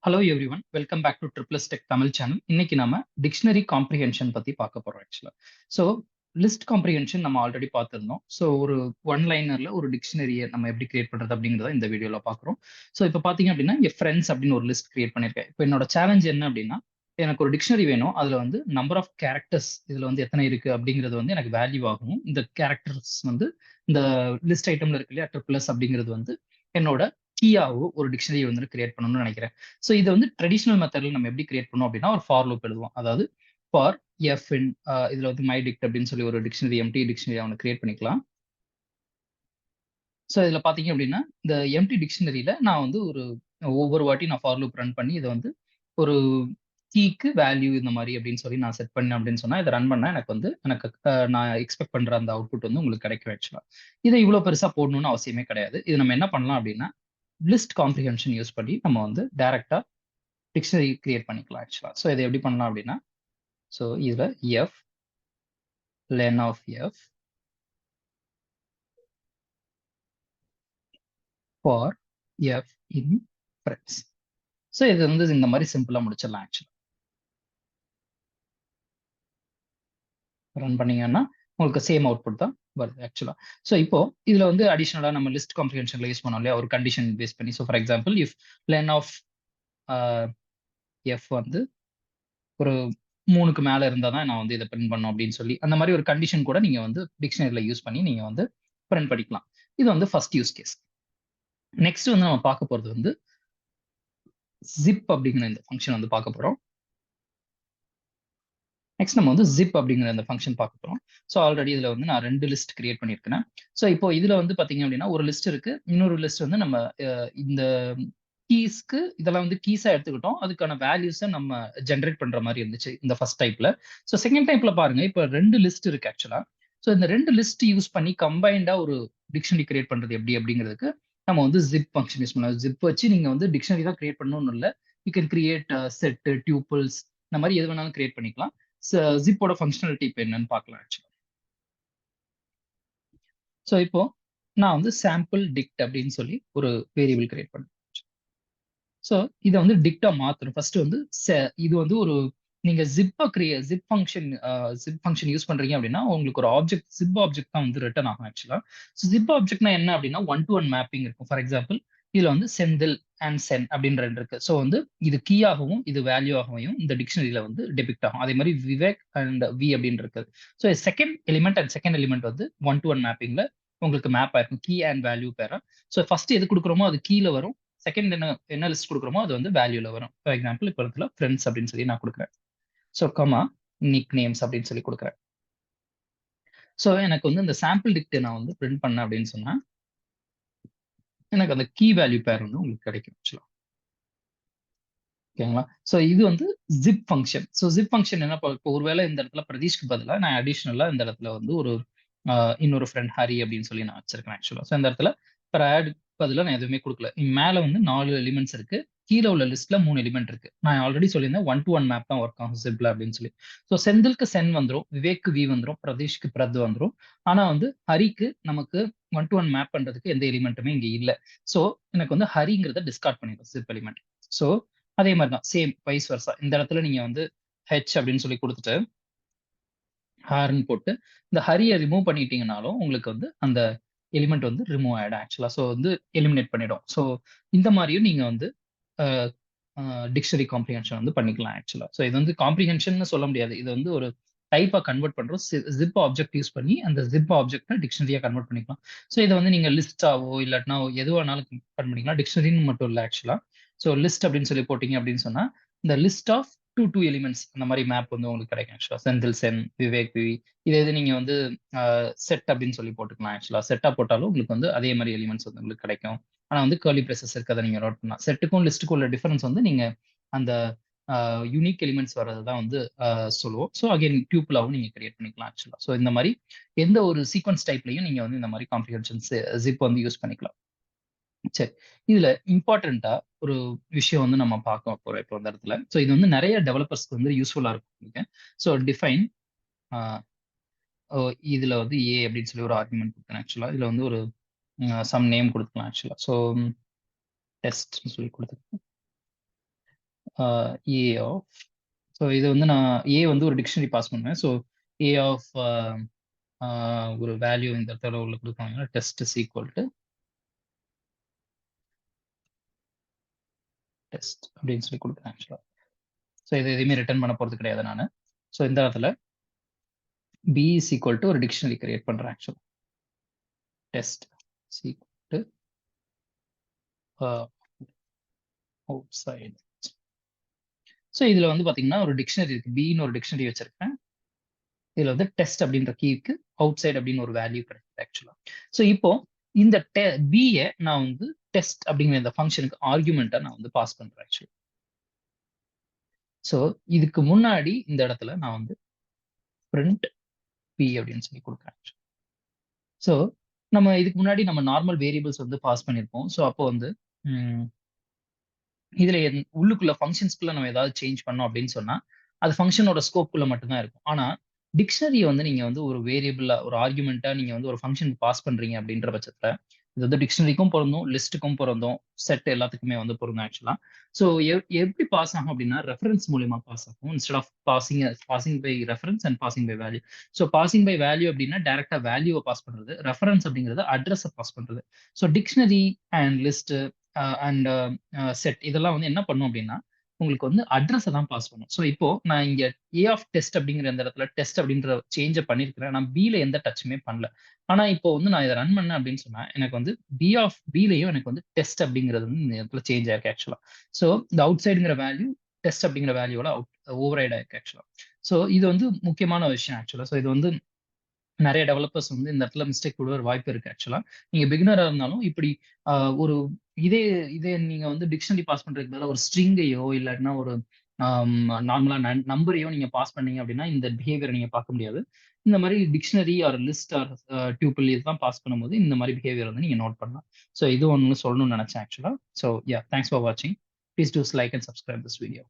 Hello everyone welcome back to Triples Tech Tamil channel. இன்னைக்கு நம்ம dictionary comprehension பத்தி பார்க்க போறோம் ஆக்சுவலா. ஸோ லிஸ்ட் காம்ப்ரிஹென்ஷன் நம்ம ஆல்ரெடி பார்த்திருந்தோம். ஸோ ஒரு ஒன் லைனர்ல ஒரு டிக்ஷனரியை நம்ம எப்படி கிரியேட் பண்றது அப்படிங்கிறத இந்த வீடியோல பார்க்குறோம். ஸோ இப்போ பார்த்தீங்க அப்படின்னா என் ஃப்ரெண்ட்ஸ் அப்படின்னு ஒரு லிஸ்ட் கிரியேட் பண்ணியிருக்கேன். இப்போ என்னோட சேலஞ்ச் என்ன அப்படின்னா எனக்கு ஒரு டிக்ஷனரி வேணும். அதுல வந்து நம்பர் ஆஃப் கேரக்டர்ஸ் இதுல வந்து எத்தனை இருக்கு அப்படிங்கிறது வந்து எனக்கு வேல்யூ ஆகும். இந்த கேரக்டர்ஸ் வந்து இந்த லிஸ்ட் ஐட்டம்ல இருக்கு இல்லையா ட்ரிபிள்எஸ் அப்படிங்கிறது வந்து என்னோட கீயாவோ ஒரு டிக்ஷனரி வந்து கிரியேட் பண்ணணும்னு நினைக்கிறேன். ஸோ இதை வந்து ட்ரெடிஷனல் மெத்தட்ல நம்ம எப்படி கிரியேட் பண்ணோம் அப்படின்னா ஒரு ஃபார் லூப் எழுதுவோம். அதாவது ஃபார் எஃப் இன் இதுல வந்து மை டிக்ட் அப்படின்னு சொல்லி ஒரு டிக்ஷனரி எம்டி டிக்ஷனரி அவனை கிரியேட் பண்ணிக்கலாம். ஸோ இதுல பாத்தீங்க அப்படின்னா இந்த எம்டி டிக்ஷனரியில நான் வந்து ஒவ்வொரு வாட்டி நான் ஃபார் லூப் ரன் பண்ணி இதை வந்து ஒரு கீக்கு வேல்யூ இந்த மாதிரி அப்படின்னு சொல்லி நான் செட் பண்ணேன் அப்படின்னு சொன்னா இதை ரன் பண்ணா எனக்கு நான் எக்ஸ்பெக்ட் பண்ற அந்த அவுட்புட் வந்து உங்களுக்கு கிடைக்கும் ஆக்சுவலா. இதை இவ்வளவு பெருசா போடணும்னு அவசியமே கிடையாது. இது நம்ம என்ன பண்ணலாம் அப்படின்னா லிஸ்ட் காம்ப்ரிஹென்ஷன் யூஸ் பண்ணி நம்ம வந்து டைரக்டா டிக்ஷனரி கிரியேட் பண்ணிக்கலாம் ஆக்சுவலா. ஸோ இதை எப்படி பண்ணலாம் அப்படின்னா ஸோ இதுல F len of F for F in friends. So இது வந்து இந்த மாதிரி சிம்பிளா முடிச்சிடலாம் ஆக்சுவலா. ரன் பண்ணீங்கன்னா உங்களுக்கு சேம் அவுட்புட் தான் வருது ஆக்சுவலா. ஸோ இப்போ இதுல வந்து அடிஷனலா நம்ம லிஸ்ட் காம்ப்ரிஹென்ஷன்ல யூஸ் பண்ணோம் இல்லையா ஒரு கண்டிஷன் பேஸ் பண்ணி. So for example if len of F வந்து ஒரு 3க்கு மேல இருந்தா தான் நான் வந்து இதை பிரிண்ட் பண்ணணும் அப்படின்னு சொல்லி அந்த மாதிரி ஒரு கண்டிஷன் கூட நீங்க வந்து டிக்ஷனரியில யூஸ் பண்ணி நீங்க வந்து பிரிண்ட் பண்ணிக்கலாம். இது வந்து ஃபர்ஸ்ட் யூஸ் கேஸ். நெக்ஸ்ட் வந்து நம்ம பார்க்க போறது வந்து ஜிப் அப்படிங்கிற இந்த ஃபங்க்ஷன் வந்து பார்க்க போறோம். நெக்ஸ்ட் நம்ம வந்து ஜிப் அப்படிங்கிற இந்த ஃபங்க்ஷன் பார்க்க போறோம். ஸோ ஆல்ரெடி இதுல வந்து நான் 2 லிஸ்ட் கிரியேட் பண்ணியிருக்கேன். ஸோ இப்போ இதுல வந்து பாத்தீங்க அப்படின்னா ஒரு லிஸ்ட் இருக்கு. இன்னொரு லிஸ்ட் வந்து நம்ம இந்த கீஸ்க்கு இதெல்லாம் வந்து கீஸா எடுத்துக்கிட்டோம். அதுக்கான வேல்யூஸை நம்ம ஜென்ரேட் பண்ற மாதிரி இருந்துச்சு இந்த ஃபர்ஸ்ட் டைப்ல. ஸோ செகண்ட் டைப்ல பாருங்க இப்போ 2 லிஸ்ட் இருக்கு ஆக்சுவலா. ஸோ இந்த 2 லிஸ்ட் யூஸ் பண்ணி கம்பைண்டா ஒரு டிக்ஷனரி கிரியேட் பண்றது எப்படி அப்படிங்கிறதுக்கு நம்ம வந்து ஜிப் ஃபங்க்ஷன் யூஸ் பண்ணலாம். ஜிப் வச்சு நீங்க வந்து டிக்ஷனரி தான் கிரியேட் பண்ணணும்னு இல்லை. You can create set tubules இந்த மாதிரி எது வேணாலும் கிரியேட் பண்ணிக்கலாம். ஜிப்போட ஃபங்க்ஷனாலிட்டி இப்போ என்னன்னு பார்க்கலாம் ஆக்சுவலா. ஸோ இப்போ நான் வந்து சாம்பிள் டிக்ட் அப்படின்னு சொல்லி ஒரு வேரியபிள் கிரியேட் பண்ணேன். ஸோ இதை வந்து டிக்டா மாத்தணும். ஃபர்ஸ்ட் வந்து இது வந்து ஒரு நீங்க ஜிப் ஃபங்க்ஷன் யூஸ் பண்றீங்க அப்படின்னா உங்களுக்கு ஒரு ஜிப் ஆப்ஜெக்ட் தான் வந்து ரிட்டர்ன் ஆகும் ஆக்சுவலா. ஸோ ஜிப் ஆப்ஜெக்ட்னா என்ன அப்படின்னா 1-to-1 மேப்பிங் இருக்கும். ஃபார் எக்ஸாம்பிள் இதுல வந்து செந்தில் அண்ட் சென் அப்படின்னு 2 இருக்கு. ஸோ வந்து இது கீயாகவும் இது வேல்யூ ஆகவும் இந்த டிக்ஷனரியில வந்து டெபிக்ட் ஆகும். அதே மாதிரி விவேக் அண்ட் வி அப்படின்னு இருக்கு. So second element and second element வந்து 1-to-1 மேப்பிங்ல உங்களுக்கு மேப் ஆயிருக்கும் கீ அண்ட் வேல்யூ பேரா. ஸோ ஃபர்ஸ்ட் எது கொடுக்குறோமோ அது கீழ வரும். செகண்ட் என்ன லிஸ்ட் கொடுக்குறோமோ அது வந்து வேல்யூல வரும். ஃபார் எக்ஸாம்பிள் இப்போ இடத்துல ஃப்ரெண்ட்ஸ் அப்படின்னு சொல்லி நான் கொடுக்குறேன். ஸோ கமா நிக் நேம்ஸ் அப்படின்னு சொல்லி கொடுக்குறேன். ஸோ எனக்கு வந்து இந்த சாம்பிள் டிக்ட் நான் வந்து பிரிண்ட் பண்ணேன் அப்படின்னு சொன்னா எனக்கு அந்த கீ வேல்யூ பேர் வந்து உங்களுக்கு கிடைக்கும் ஆக்சுவலா. ஓகேங்களா. ஸோ இது வந்து zip function. So zip function என்ன இப்போ ஒருவேளை இந்த இடத்துல பிரதீஷ்க்கு பதிலாக நான் அடிஷனலா இந்த இடத்துல வந்து இன்னொரு ஃப்ரெண்ட் ஹரி அப்படின்னு சொல்லி நான் வச்சிருக்கேன் ஆக்சுவலா. ஸோ இந்த இடத்துல இப்போ ஆட் பதிலாக நான் எதுவுமே கொடுக்கல. மேல வந்து 4 எலிமெண்ட்ஸ் இருக்கு. கீழே உள்ள லிஸ்ட்ல 3 எலிமெண்ட் இருக்கு. நான் ஆல்ரெடி சொல்லியிருந்தேன் 1-to-1 மேப் தான் ஒர்க் ஆகும் ஜிப்ல அப்படின்னு சொல்லி. ஸோ செந்திலுக்கு சென் வந்துடும், விவேக்கு வி வந்துடும், பிரதீஷ்க்கு பிரத் வந்துடும். ஆனா வந்து ஹரிக்கு நமக்கு 1-to-1 மேப் பண்றதுக்கு எந்த எலிமெண்ட்டுமே இங்க இல்லை. ஸோ எனக்கு வந்து ஹரிங்கிறத டிஸ்கார்ட் பண்ணிடும் ஜிப் எலிமெண்ட். ஸோ அதே மாதிரி தான் சேம் வைஸ் வர்சா. இந்த இடத்துல நீங்க வந்து ஹெச் அப்படின்னு சொல்லி கொடுத்துட்டு ஹார்ன்னு போட்டு இந்த ஹரியை ரிமூவ் பண்ணிட்டீங்கனாலும் உங்களுக்கு வந்து அந்த எலிமெண்ட் வந்து ரிமூவ் ஆயிடும் ஆக்சுவலா. ஸோ வந்து எலிமினேட் பண்ணிடும். ஸோ இந்த மாதிரியும் நீங்க வந்து டிக்ஷனரி காம்ப்ரிஹென்ஷன் வந்து பண்ணிக்கலாம் ஆக்சுவலா. ஸோ இது வந்து காம்ப்ரிஹென்ஷன் சொல்ல முடியாது. இது வந்து ஒரு டைப்பா கன்வெர்ட் பண்றோம். ஜிப் ஆப்ஜெக்ட் யூஸ் பண்ணி அந்த ஜிப் ஆப்ஜெக்ட் டிக்ஷனரியா கன்வெர்ட் பண்ணிக்கலாம். ஸோ இதை வந்து நீங்க லிஸ்டாவோ இல்லாட்டினா எது வேணாலும் கன்வெர்ட் பண்ணிக்கலாம். டிக்ஷனரின்னு மட்டும் இல்லை ஆக்சுவலா. ஸோ லிஸ்ட் அப்படின்னு சொல்லி போட்டீங்க அப்படின்னு சொன்னா இந்த லிஸ்ட் ஆஃப் டூ எலிமெண்ட்ஸ் அந்த மாதிரி மேப் வந்து உங்களுக்கு கிடைக்கும் ஆக்சுவலா. செந்தில் சென் விவேக் விவி இது நீங்க வந்து செட் அப்படின்னு சொல்லி போட்டுக்கலாம் ஆக்சுவலா. செட்டா போட்டாலும் உங்களுக்கு வந்து அதே மாதிரி எலிமெண்ட்ஸ் வந்து உங்களுக்கு கிடைக்கும். ஆனா வந்து கர்லி பிரேசஸ் இருக்கிறத நீங்க நோட் பண்ணலாம். செட்டுக்கும் லிஸ்ட்டுக்கும் உள்ள டிஃபரன்ஸ் வந்து நீங்க அந்த யூனிக் எலிமெண்ட்ஸ் வர்றது தான் வந்து சொல்லுவோம். ஸோ அகைன் டியூப்லாவும் நீங்க கிரியேட் பண்ணிக்கலாம் ஆக்சுவலா. ஸோ இந்த மாதிரி எந்த ஒரு சீக்வன்ஸ் டைப்லையும் நீங்க வந்து இந்த மாதிரி காம்ப்ரிஹென்ஷன்ஸ் ஜிப் வந்து யூஸ் பண்ணிக்கலாம். சரி. இதுல இம்பார்ட்டன்ட்டா ஒரு விஷயம் வந்து நம்ம பார்க்க போறோம் இப்போ இந்த இடத்துல. ஸோ இது வந்து நிறைய டெவலப்பர்ஸ்க்கு வந்து யூஸ்ஃபுல்லா இருக்கும். ஸோ டிஃபைன் இதுல வந்து ஏ அப்படின்னு சொல்லி ஒரு ஆர்குமெண்ட் கொடுத்தேன் ஆக்சுவலா. இதுல வந்து ஒரு சம் நேம் கொடுத்துக்கலாம் ஆக்சுவலா. ஸோ டெஸ்ட் சொல்லி கொடுத்துருக்கேன். ஏ ஆஃப் ஸோ இது வந்து நான் ஏ வந்து ஒரு டிக்ஷனரி பாஸ் பண்ணுவேன். ஸோ ஏ ஆஃப் ஒரு வேல்யூ இந்த இடத்துல உள்ள குடுப்பாங்க. Test is equal to test அப்படின்னு சொல்லி குடுக்குறேன் ஆக்சுவலா. ஸோ இது எதையுமே ரிட்டர்ன் பண்ண போறது கிடையாது நானு. ஸோ இந்த இடத்துல பி இஸ் ஈக்குவல் டூ ஒரு டிக்ஷனரி கிரியேட் பண்றேன் ஆக்சுவலா. Test is equal to outside. So இதுல வந்து பாத்தீங்கன்னா ஒரு டிக்ஷனரி இருக்கு. பின்னு ஒரு டிக்ஷனரி வச்சிருக்கேன். இதுல வந்து டெஸ்ட் அப்படின்ற கீக்கு அவுட் சைட் அப்படின்னு ஒரு வேல்யூ கிடைக்குது ஆக்சுவலா. ஸோ இப்போ இந்த பிஏ நான் வந்து டெஸ்ட் அப்படிங்கிற இந்த ஃபங்க்ஷனுக்கு ஆர்குமெண்ட்டா நான் வந்து பாஸ் பண்றேன் ஆக்சுவலி. ஸோ இதுக்கு முன்னாடி இந்த இடத்துல நான் வந்து பிரிண்ட் பி அப்படின்னு சொல்லி கொடுக்குறேன். ஸோ நம்ம இதுக்கு முன்னாடி நம்ம நார்மல் வேரியபிள்ஸ் வந்து பாஸ் பண்ணியிருப்போம். ஸோ அப்போ வந்து ம், இதுல உள்ளுக்குள்ள ஃபங்ஷன்ஸ்குள்ள நம்ம ஏதாவது சேஞ்ச் பண்ணோம் அப்படின்னு சொன்னா, அது ஃபங்ஷனோட ஸ்கோப்குள்ள மட்டும் தான் இருக்கும். ஆனா, டிக்ஷனரிய வந்து நீங்க வந்து ஒரு வேரியபிளா, ஒரு ஆர்குமென்ட்டா நீங்க வந்து ஒரு ஃபங்ஷனுக்கு பாஸ் பண்றீங்க அப்படின்ற பட்சத்துல, இது வந்து டிக்ஷனரிக்கும் பொருந்தும், லிஸ்ட்டுக்கும் பொருந்தும், செட் எல்லாத்துக்குமே வந்து பொருந்தும் ஆக்சுவலா. ஸோ எப்படி பாஸ் ஆகும் அப்படின்னா, ரெஃபரன்ஸ் மூலியமா பாஸ் ஆகும். Instead of passing by reference and passing by value. So passing by value அப்படின்னா, டைரக்ட்டா வேல்யூவ பாஸ் பண்றது. ரெஃபரன்ஸ் அப்படிங்கிறது அட்ரஸ பாஸ் பண்றது. So dictionary and list and set இதெல்லாம் வந்து என்ன பண்ணும் அப்படின்னா, உங்களுக்கு வந்து அட்ரஸ தான் பாஸ் பண்ணும். ஸோ இப்போ நான் இங்க ஏ ஆஃப் டெஸ்ட் அப்படிங்கிற இந்த இடத்துல டெஸ்ட் அப்படின்ற சேஞ்ச பண்ணியிருக்கிறேன். நான் பில எந்த டச்சுமே பண்ணல. ஆனா இப்போ வந்து நான் இத ரன் பண்ணேன் அப்படின்னு சொன்னா, எனக்கு வந்து பிலயும் எனக்கு வந்து டெஸ்ட் அப்படிங்கிறது வந்து இந்த இடத்துல சேஞ்ச் ஆயிருக்கு ஆக்சுவலா. ஸோ இந்த அவுட் சைடுங்கிற வேல்யூ டெஸ்ட் அப்படிங்கிற வேல்யூவோட ஓவர்ரைட் ஆயிருக்கு ஆக்சுவலா. ஸோ இது வந்து முக்கியமான விஷயம் ஆக்சுவலா. ஸோ இது வந்து நெறைய டெவலப்பர்ஸ் வந்து இந்த இடத்துல மிஸ்டேக் கூட ஒரு வாய்ப்பு இருக்கு ஆக்சுவலா. நீங்க பிகினரா இருந்தாலும் இப்படி அ ஒரு இதே இதே நீங்க வந்து டிக்ஷனரி பாஸ் பண்றதுக்கு பதிலா ஒரு ஸ்ட்ரிங்கையோ இல்லாட்டினா ஒரு நார்மலா நம்பரையோ நீங்க பாஸ் பண்ணீங்க அப்படின்னா, இந்த பிஹேவியர நீங்க பார்க்க முடியாது. இந்த மாரி dictionary or list or tuple இதுதான் பாஸ் பண்ணும்போது இந்த மாரி பிஹேவியர் வந்து நீங்க நோட் பண்ணலாம். ஸோ இது ஒண்ணு சொல்லணும்னு நெனச்சேன் ஆக்சுவலா. ஸோ யாஹ் தேங்க்ஸ் ஃபார் வாட்சிங். Please do like and subscribe this video.